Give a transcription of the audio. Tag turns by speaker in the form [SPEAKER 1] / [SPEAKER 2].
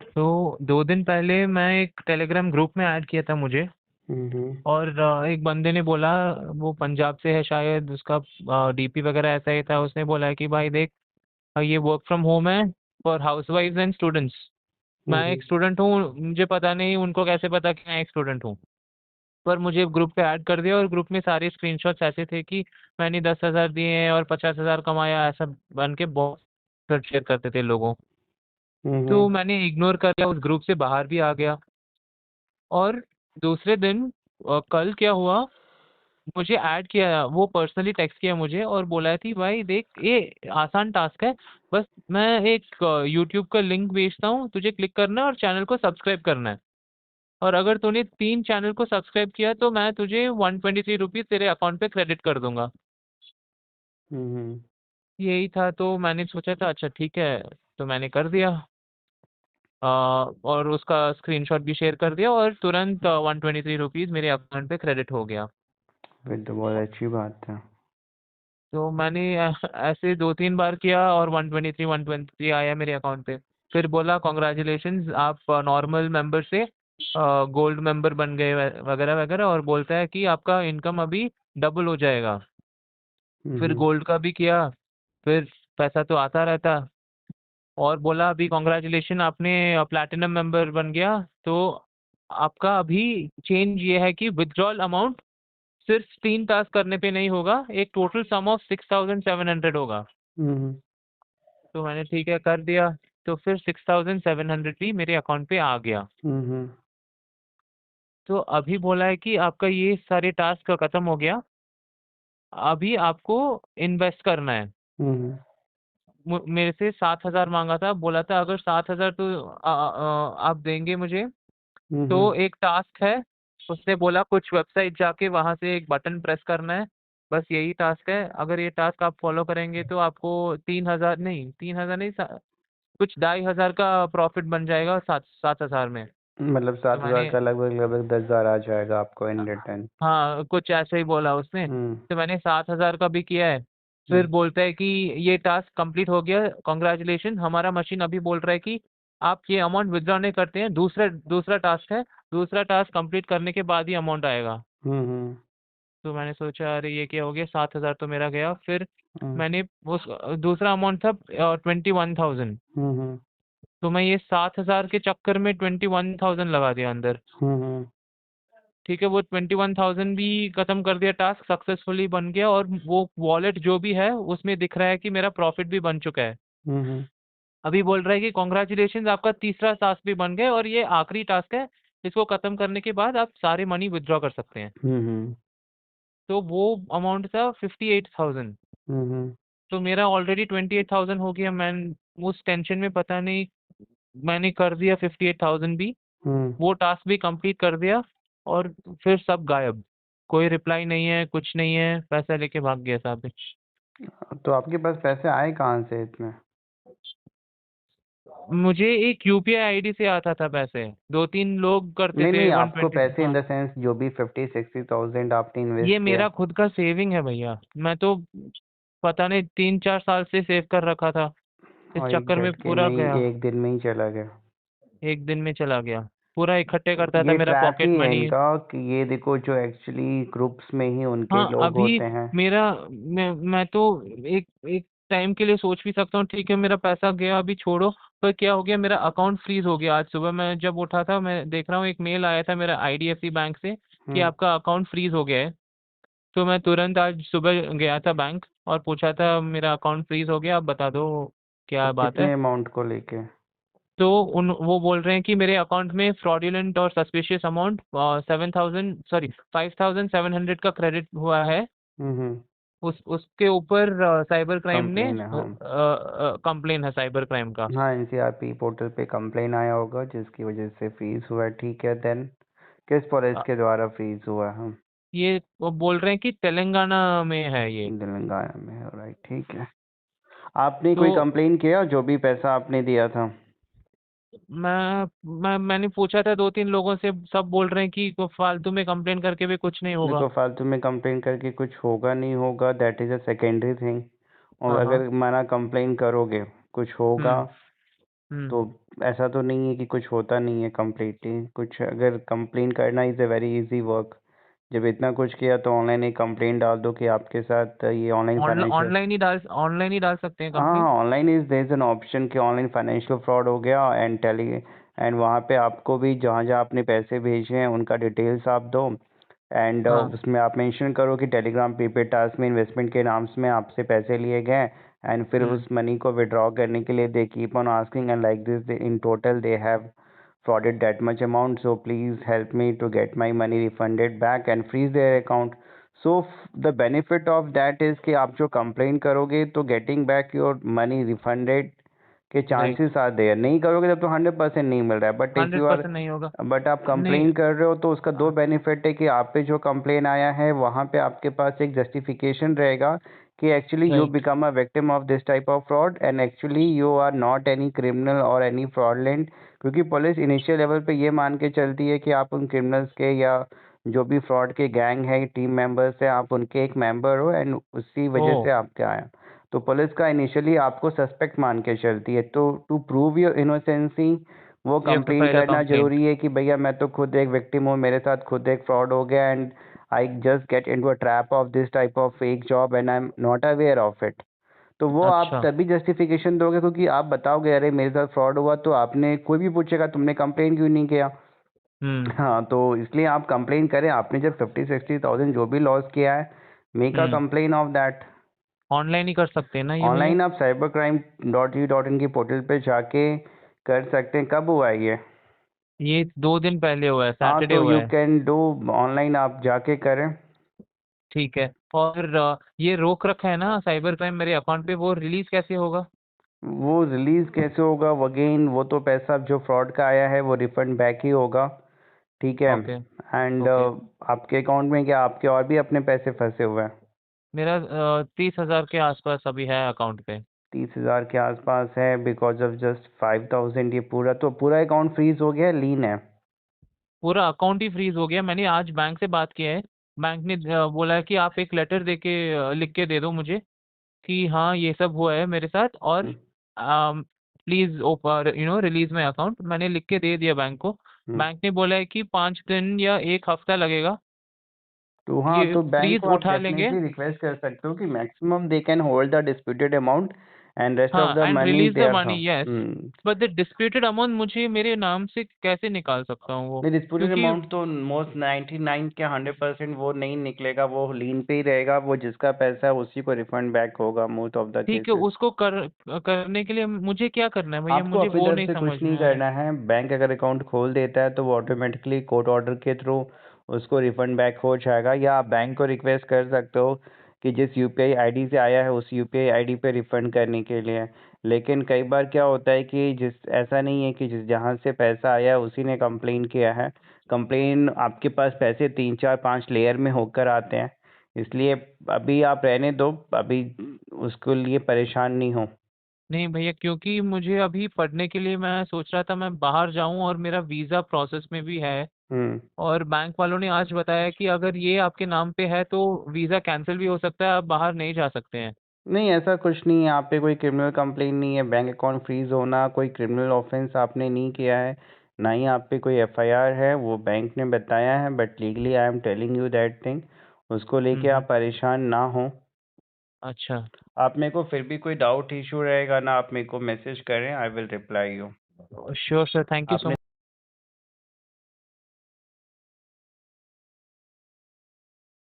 [SPEAKER 1] तो 2 दिन पहले मैं एक टेलीग्राम ग्रुप में ऐड किया था मुझे।
[SPEAKER 2] हम्म।
[SPEAKER 1] और एक बंदे ने बोला, वो पंजाब से है शायद, उसका डीपी वगैरह ऐसा ही था। उसने बोला है कि भाई देख, ये वर्क फ्रॉम होम है for house wife and students. मैं
[SPEAKER 2] हम्म।
[SPEAKER 1] एक स्टूडेंट हूँ, मुझे पता नहीं उनको कैसे पता कि मैं एक स्टूडेंट हूँ। पर मुझे ग्रुप पे ऐड कर दिया और ग्रुप में सारे स्क्रीनशॉट्स ऐसे थे कि मैंने 10,000 दिए हैं और 50,000 कमाया, ऐसा बन के बहुत शेयर करते थे लोगों। तो
[SPEAKER 2] हम्म।
[SPEAKER 1] मैंने इग्नोर कर लिया, उस ग्रुप से बाहर भी आ गया। और दूसरे दिन कल क्या हुआ, मुझे ऐड किया, वो पर्सनली टेक्स्ट किया मुझे और बोला थी भाई देख, ये आसान टास्क है। बस मैं एक यूट्यूब का लिंक भेजता हूँ, तुझे क्लिक करना है और चैनल को सब्सक्राइब करना है। और अगर तूने 3 चैनल को सब्सक्राइब किया तो मैं तुझे 123 रुपीज़ तेरे अकाउंट पे क्रेडिट कर दूंगा।
[SPEAKER 2] हम्म।
[SPEAKER 1] यही था, तो मैंने सोचा था अच्छा ठीक है, तो मैंने कर दिया। और उसका स्क्रीनशॉट भी शेयर कर दिया और तुरंत 123 रुपीज़ मेरे अकाउंट पे क्रेडिट हो गया।
[SPEAKER 2] फिर तो बहुत अच्छी बात है।
[SPEAKER 1] तो मैंने ऐसे 2-3 बार किया और 123 आया मेरे अकाउंट पे। फिर बोला कॉन्ग्रेचुलेशंस, आप नॉर्मल मेंबर से गोल्ड मेंबर बन गए वगैरह वगैरह, और बोलता है कि आपका इनकम अभी डबल हो जाएगा। फिर
[SPEAKER 2] हम्म।
[SPEAKER 1] गोल्ड का भी किया, फिर पैसा तो आता रहता। और बोला अभी कॉन्ग्रेचुलेशन, आपने प्लैटिनम मेंबर बन गया, तो आपका अभी चेंज ये है कि विथड्रॉल अमाउंट सिर्फ 3 टास्क करने पे नहीं होगा, एक टोटल सम ऑफ 6,700 होगा।
[SPEAKER 2] हम्म।
[SPEAKER 1] तो मैंने ठीक है कर दिया। तो फिर 6,700 भी मेरे अकाउंट पे आ गया।
[SPEAKER 2] हम्म।
[SPEAKER 1] तो अभी बोला है कि आपका ये सारे टास्क खत्म हो गया, अभी आपको इन्वेस्ट करना है।
[SPEAKER 2] हम्म।
[SPEAKER 1] मेरे से 7,000 मांगा था, बोला था अगर 7,000 तो आप देंगे मुझे,
[SPEAKER 2] हम्म।
[SPEAKER 1] तो एक टास्क है। उसने बोला कुछ वेबसाइट जाके वहां से एक बटन प्रेस करना है, बस यही टास्क है। अगर ये टास्क आप फॉलो करेंगे तो आपको 3,000 नहीं, 3,000 नहीं, कुछ 2,500 का प्रॉफिट बन जाएगा 7,000 में।
[SPEAKER 2] मतलब
[SPEAKER 1] तो
[SPEAKER 2] 7,000
[SPEAKER 1] मैंने,
[SPEAKER 2] का लगभग लगभग 10,000 आ जाएगा आपको इन रिटर्न।
[SPEAKER 1] हाँ कुछ ऐसे ही बोला उसने।
[SPEAKER 2] हम्म।
[SPEAKER 1] तो मैंने 7,000 का भी किया है। फिर
[SPEAKER 2] हम्म।
[SPEAKER 1] बोलता है कि ये टास्क कंप्लीट हो गया, कॉन्ग्रेचुलेशन, हमारा मशीन अभी बोल रहा है कि आप ये अमाउंट विथड्रॉ नहीं करते हैं, दूसरा दूसरा टास्क है, दूसरा टास्क कंप्लीट करने के बाद ही अमाउंट आएगा।
[SPEAKER 2] हम्म।
[SPEAKER 1] तो मैंने सोचा अरे ये क्या हो गया, 7,000 तो मेरा गया। फिर
[SPEAKER 2] हम्म।
[SPEAKER 1] मैंने उस दूसरा अमाउंट था 21,000।
[SPEAKER 2] हम्म।
[SPEAKER 1] तो मैं ये 7,000 के चक्कर में 21,000 लगा दिया अंदर।
[SPEAKER 2] हम्म।
[SPEAKER 1] ठीक है, वो 21,000 भी खत्म कर दिया, टास्क सक्सेसफुली बन गया। और वो वॉलेट जो भी है उसमें दिख रहा है कि मेरा प्रॉफिट भी बन चुका है।
[SPEAKER 2] हम्म।
[SPEAKER 1] अभी बोल रहा है कि कॉन्ग्रेचुलेशन, आपका तीसरा टास्क भी बन गया और ये आखिरी टास्क है, इसको खत्म करने के बाद आप सारे मनी विथड्रॉ कर सकते हैं।
[SPEAKER 2] हम्म।
[SPEAKER 1] तो वो अमाउंट था 58,000।
[SPEAKER 2] हम्म।
[SPEAKER 1] तो मेरा ऑलरेडी 28,000 हो गया। मैं उस टेंशन में पता नहीं, मैंने कर दिया 58,000 भी,
[SPEAKER 2] हम्म।
[SPEAKER 1] वो टास्क भी कंप्लीट कर दिया। और फिर सब गायब, कोई रिप्लाई नहीं है, कुछ नहीं है, पैसा लेके भाग गया साहब।
[SPEAKER 2] तो आपके पास पैसे आए कहाँ से इतने?
[SPEAKER 1] मुझे एक यूपीआई आईडी से आता था पैसे, 2-3 लोग करते
[SPEAKER 2] नहीं
[SPEAKER 1] थे
[SPEAKER 2] नहीं, आपको
[SPEAKER 1] 120।
[SPEAKER 2] पैसे इन
[SPEAKER 1] हाँ,
[SPEAKER 2] द सेंस जो भी 50-60,000 आपने
[SPEAKER 1] ये
[SPEAKER 2] इन्वेस्ट किया।
[SPEAKER 1] मेरा खुद का सेविंग है भैया। मैं तो पता नहीं 3-4 साल से सेव कर रखा था, इस
[SPEAKER 2] और एक
[SPEAKER 1] चक्कर में
[SPEAKER 2] झटके में
[SPEAKER 1] पूरा
[SPEAKER 2] ही
[SPEAKER 1] गया।
[SPEAKER 2] एक दिन में ही चला गया।
[SPEAKER 1] एक दिन में चला गया, पूरा इकट्ठे करता था
[SPEAKER 2] ये
[SPEAKER 1] मेरा
[SPEAKER 2] ट्रैप ही
[SPEAKER 1] पॉकेट
[SPEAKER 2] है
[SPEAKER 1] मनी।
[SPEAKER 2] इनका कि ये देखो, जो एक्चुअली ग्रुप्स में ही उनके
[SPEAKER 1] हाँ
[SPEAKER 2] लोग
[SPEAKER 1] अभी
[SPEAKER 2] होते हैं।
[SPEAKER 1] मेरा, मैं तो एक एक टाइम के लिए सोच भी सकता हूँ ठीक है मेरा पैसा गया अभी छोड़ो। पर क्या हो गया, मेरा अकाउंट फ्रीज हो गया। आज सुबह मैं जब उठा था, मैं देख रहा हूँ एक मेल आया था मेरा आईडीएफसी बैंक से कि
[SPEAKER 2] हम्म।
[SPEAKER 1] आपका अकाउंट फ्रीज हो गया है। तो मैं तुरंत आज सुबह गया था बैंक और पूछा था मेरा अकाउंट फ्रीज हो गया, आप बता दो
[SPEAKER 2] तो
[SPEAKER 1] क्या बात है।
[SPEAKER 2] कितने अमाउंट को लेके?
[SPEAKER 1] तो वो बोल रहे हैं कि मेरे अकाउंट में फ्रॉडुलेंट और सस्पिशियस अमाउंट 7,000, सॉरी 5,700 का क्रेडिट हुआ है।
[SPEAKER 2] हम्म।
[SPEAKER 1] उसके ऊपर साइबर क्राइम ने
[SPEAKER 2] कंप्लेन है, हाँ।
[SPEAKER 1] कंप्लेन है साइबर क्राइम का।
[SPEAKER 2] हाँ, एनसीआरपी पोर्टल पे कंप्लेन आया होगा जिसकी वजह से फ्रीज हुआ है, ठीक है। देन किस पुलिस
[SPEAKER 1] अ,
[SPEAKER 2] के द्वारा फ्रीज हुआ है?
[SPEAKER 1] ये वो बोल रहे हैं कि तेलंगाना में है ये।
[SPEAKER 2] तेलंगाना में, राइट, ठीक है। आपने
[SPEAKER 1] तो
[SPEAKER 2] कोई कंप्लेन किया जो भी पैसा आपने दिया था?
[SPEAKER 1] मैंने पूछा था 2-3 लोगों से, सब बोल रहे हैं कि फालतू में कंप्लेन करके भी कुछ नहीं होगा।
[SPEAKER 2] देखो, फालतू में कंप्लेन करके कुछ होगा नहीं होगा, that is a secondary thing. और
[SPEAKER 1] हाँ हाँ।
[SPEAKER 2] अगर मना कंप्लेन करोगे कुछ होगा,
[SPEAKER 1] हम्म।
[SPEAKER 2] तो ऐसा तो नहीं है कि कुछ होता नहीं है कम्प्लीटली। कुछ अगर कंप्लेन करना is a very easy work. जब इतना कुछ किया तो ऑनलाइन एक कंप्लेंट डाल दो कि आपके साथ ये ऑनलाइन फाइनेंशियल।
[SPEAKER 1] ऑनलाइन ही डाल सकते हैं
[SPEAKER 2] हाँ
[SPEAKER 1] कंप्लेन।
[SPEAKER 2] हाँ, online is there is an option कि ऑनलाइन फाइनेंशियल फ्रॉड हो गया एंड एंड वहाँ पे आपको भी जहाँ जहाँ आपने पैसे भेजे हैं उनका डिटेल्स आप दो। एंड
[SPEAKER 1] हाँ।
[SPEAKER 2] उसमें आप मेंशन करो कि टेलीग्राम प्रीपेड टास्क में इन्वेस्टमेंट के नाम से आपसे पैसे लिए गए। एंड फिर
[SPEAKER 1] हम्म।
[SPEAKER 2] उस मनी को विड्रॉ करने के लिए they keep on asking and like this in total they have frauded that much amount, so please help me to get my money refunded back and freeze their account. So the benefit of that is कि आप जो complain करोगे तो getting back your money refunded के
[SPEAKER 1] right.
[SPEAKER 2] Chances are there. नहीं करोगे तब तो 100% नहीं मिल रहा है। बट इफ़ यू आर
[SPEAKER 1] 100% नहीं होगा।
[SPEAKER 2] बट आप
[SPEAKER 1] नहीं।
[SPEAKER 2] कंप्लेन कर रहे हो तो उसका दो
[SPEAKER 1] हाँ।
[SPEAKER 2] बेनिफिट है कि आप पे जो कंप्लेन आया है वहाँ पे आपके पास एक जस्टिफिकेशन रहेगा कि actually you
[SPEAKER 1] right.
[SPEAKER 2] Become a victim of this type of fraud and actually you are not any criminal or any fraudulent. क्योंकि पुलिस इनिशियल लेवल पे ये मान के चलती है कि आप उन क्रिमिनल्स के या जो भी फ्रॉड के गैंग है टीम मेंबर्स है आप उनके एक मेंबर हो एंड उसी
[SPEAKER 1] ओ।
[SPEAKER 2] वजह से आपके आया। तो पुलिस का इनिशियली आपको सस्पेक्ट मान के चलती है। तो टू प्रूव योर इनोसेंसी वो
[SPEAKER 1] you have to
[SPEAKER 2] complain
[SPEAKER 1] file a
[SPEAKER 2] करना
[SPEAKER 1] कंप्लेंट।
[SPEAKER 2] ज़रूरी है कि भैया मैं तो खुद एक विक्टिम हूँ, मेरे साथ खुद एक फ्रॉड हो गया and I just get into a trap of this type of fake job and I am not aware of it. तो वो आप
[SPEAKER 1] अच्छा।
[SPEAKER 2] तभी जस्टिफिकेशन दोगे क्योंकि आप बताओगे अरे मेरे साथ फ्रॉड हुआ तो आपने कोई भी पूछेगा तुमने कंप्लेन क्यों नहीं किया।
[SPEAKER 1] हम्म।
[SPEAKER 2] हाँ तो इसलिए आप कंप्लेन करें। आपने जब 50-60,000 जो भी लॉस किया है make a
[SPEAKER 1] hmm.
[SPEAKER 2] Complain of that.
[SPEAKER 1] Online ही कर सकते हैं ना ये भैया?
[SPEAKER 2] ऑनलाइन आप cybercrime.gov.in की पोर्टल पे जाके कर सकते हैं। कब हुआ है ये?
[SPEAKER 1] ये 2 दिन पहले हुआ है,
[SPEAKER 2] हाँ
[SPEAKER 1] सैटरडे
[SPEAKER 2] तो
[SPEAKER 1] हुआ
[SPEAKER 2] यू
[SPEAKER 1] है।
[SPEAKER 2] कैन डू ऑनलाइन आप जाके करें।
[SPEAKER 1] ठीक है। और ये रोक रखा है ना साइबर क्राइम मेरे अकाउंट पे, वो रिलीज कैसे होगा?
[SPEAKER 2] वो रिलीज कैसे होगा अगेन वो तो पैसा जो फ्रॉड का आया है वो रिफंड बैक ही होगा। ठीक है।
[SPEAKER 1] ओके।
[SPEAKER 2] And
[SPEAKER 1] okay.
[SPEAKER 2] आपके अकाउंट में क्या आपके और भी अपने पैसे फंसे हुए हैं?
[SPEAKER 1] मेरा 30,000 के आसपास अभी है अकाउंट पे।
[SPEAKER 2] 30,000 के आसपास है बिकॉज ऑफ जस्ट 5,000। ये पूरा तो पूरा अकाउंट फ्रीज हो गया लीन है?
[SPEAKER 1] पूरा अकाउंट ही फ्रीज हो गया। मैंने आज बैंक से बात किया है। बैंक ने बोला है कि आप एक लेटर दे के लिख के दे दो मुझे कि हाँ ये सब हुआ है मेरे साथ, और
[SPEAKER 2] हम्म,
[SPEAKER 1] प्लीज ओपर रिलीज माई अकाउंट। मैंने लिख के दे दिया बैंक को।
[SPEAKER 2] हम्म।
[SPEAKER 1] बैंक ने बोला है कि 5 दिन या एक हफ्ता लगेगा,
[SPEAKER 2] तो हाँ
[SPEAKER 1] ये
[SPEAKER 2] तो बैंक
[SPEAKER 1] फ्रीज
[SPEAKER 2] को आप
[SPEAKER 1] उठा लेंगे।
[SPEAKER 2] डेफिनेटली रिक्वेस्ट कर सकते हो कि maximum they can hold the disputed amount and rest of
[SPEAKER 1] हाँ,
[SPEAKER 2] the
[SPEAKER 1] end
[SPEAKER 2] money
[SPEAKER 1] release
[SPEAKER 2] they
[SPEAKER 1] the
[SPEAKER 2] are.
[SPEAKER 1] Money, yes. But the disputed amount मुझे मेरे नाम से कैसे निकाल सकता हूँ वो?
[SPEAKER 2] नहीं डिस्प्यूटेड
[SPEAKER 1] क्योंकि
[SPEAKER 2] अमाउंट तो मोस्ट 99 के 100% वो नहीं निकलेगा। वो लीन पे ही रहेगा। वो जिसका पैसा है उसी को रिफंड बैक होगा मोस्ट ऑफ द
[SPEAKER 1] ठीक है,
[SPEAKER 2] केसेस।
[SPEAKER 1] उसको करने के लिए मुझे क्या करना है भैया?
[SPEAKER 2] आपको
[SPEAKER 1] मुझे
[SPEAKER 2] अपनी
[SPEAKER 1] वो
[SPEAKER 2] तरफ
[SPEAKER 1] नहीं
[SPEAKER 2] से कुछ
[SPEAKER 1] समझ में
[SPEAKER 2] नहीं
[SPEAKER 1] आया।
[SPEAKER 2] करना है। बैंक अगर अकाउंट खोल देता है तो वो ऑटोमेटिकली कोर्ट ऑर्डर के थ्रू उसको रिफंड बैक हो जाएगा। या आप बैंक को रिक्वेस्ट कर सकते हो कि जिस यूपीआई आईडी से आया है उस यूपीआई आईडी पे रिफंड करने के लिए। लेकिन कई बार क्या होता है कि जिस ऐसा नहीं है कि जिस जहाँ से पैसा आया है उसी ने कंप्लेन किया है। कंप्लेन आपके पास पैसे 3 4 5 लेयर में होकर आते हैं। इसलिए अभी आप रहने दो। अभी उसके लिए परेशान नहीं हो।
[SPEAKER 1] नहीं भैया, क्योंकि मुझे अभी पढ़ने के लिए मैं सोच रहा था मैं बाहर जाऊं, और मेरा वीज़ा प्रोसेस में भी है।
[SPEAKER 2] हम्म।
[SPEAKER 1] और बैंक वालों ने आज बताया कि अगर ये आपके नाम पे है तो वीज़ा कैंसिल भी हो सकता है, आप बाहर नहीं जा सकते हैं।
[SPEAKER 2] नहीं ऐसा कुछ नहीं है। आप पे कोई क्रिमिनल कंप्लेन नहीं है। बैंक अकाउंट फ्रीज होना कोई क्रिमिनल ऑफेंस आपने नहीं किया है। ना ही आप पे कोई एफआईआर है वो बैंक ने बताया है। But legally I am telling you that thing. उसको लेके
[SPEAKER 1] हम्म।
[SPEAKER 2] आप परेशान ना हो।
[SPEAKER 1] अच्छा।
[SPEAKER 2] आप मेरे को फिर भी कोई डाउट इशू रहेगा ना आप मेरे को मैसेज करें। I will reply you.
[SPEAKER 1] Sure sir, thank you so
[SPEAKER 2] आपने